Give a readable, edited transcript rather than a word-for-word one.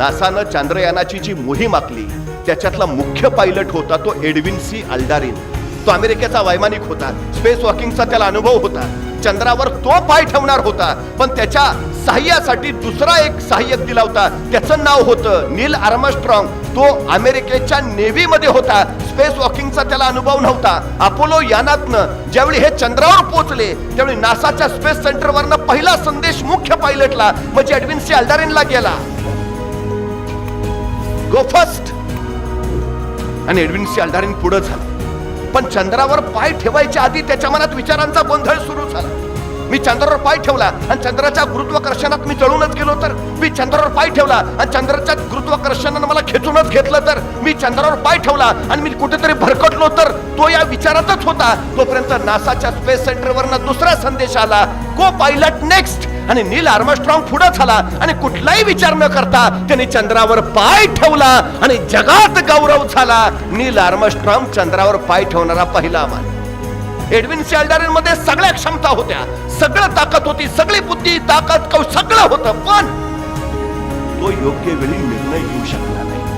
नासानं चांद्रयानाची जी मोहीम आखली त्याच्यातला मुख्य पायलट होता तो एडविन सी अल्डारिन. तो अमेरिकेचा वैमानिक होता. स्पेस वॉकिंगचा त्याला अनुभव होता. चंद्रावर तो पाय ठेवणार होता, पण त्याच्या सहाय्यासाठी दुसरा एक सहाय्यक दिला होता. त्याचं नाव होतं नील आर्मस्ट्रॉंग. तो अमेरिकेच्या नेव्ही मध्ये होता. स्पेस वॉकिंगचा त्याला अनुभव नव्हता. अपोलो यानातनं ज्यावेळी हे चंद्रावर पोहोचले त्यावेळी नासाच्या स्पेस सेंटरवरनं पहिला संदेश मुख्य पायलटला म्हणजे एडविन सी अल्डारिनला गेला, गो फर्स्ट. आणि एडविन सी अल्डारिन पुढे झाला. पण चंद्रावर पाय ठेवायच्या आधी त्याच्या मनात विचारांचा गोंधळ सुरू झाला. मी चंद्रावर पाय ठेवला आणि चंद्राच्या गुरुत्वाकर्षणात मी जळूनच गेलो तर, मी चंद्रावर पाय ठेवला आणि चंद्राच्या गुरुत्वाकर्षणानं मला खेचूनच घेतलं तर, मी चंद्रावर पाय ठेवला आणि मी कुठेतरी भरकटलो तर, तो या विचारातच होता. तोपर्यंत नासाच्या स्पेस सेंटरवरनं दुसरा संदेश आला, गो पायलट नेक्स्ट. आणि नील आर्मस्ट्रॉंग पुढे झाला आणि कुठलाही विचार न करता त्याने चंद्रावर पाय ठेवला आणि जगात गौरव झाला. नील आर्मस्ट्रॉंग चंद्रावर पाय ठेवणारा पहिला माणूस. एडविन सी अल्डारिन मध्ये सगळ्या क्षमता होत्या, सगळं ताकद होती, सगळी बुद्धी ताकद सगळं होतं, पण तो योग्य वेळी निर्णय घेऊ शकला नाही.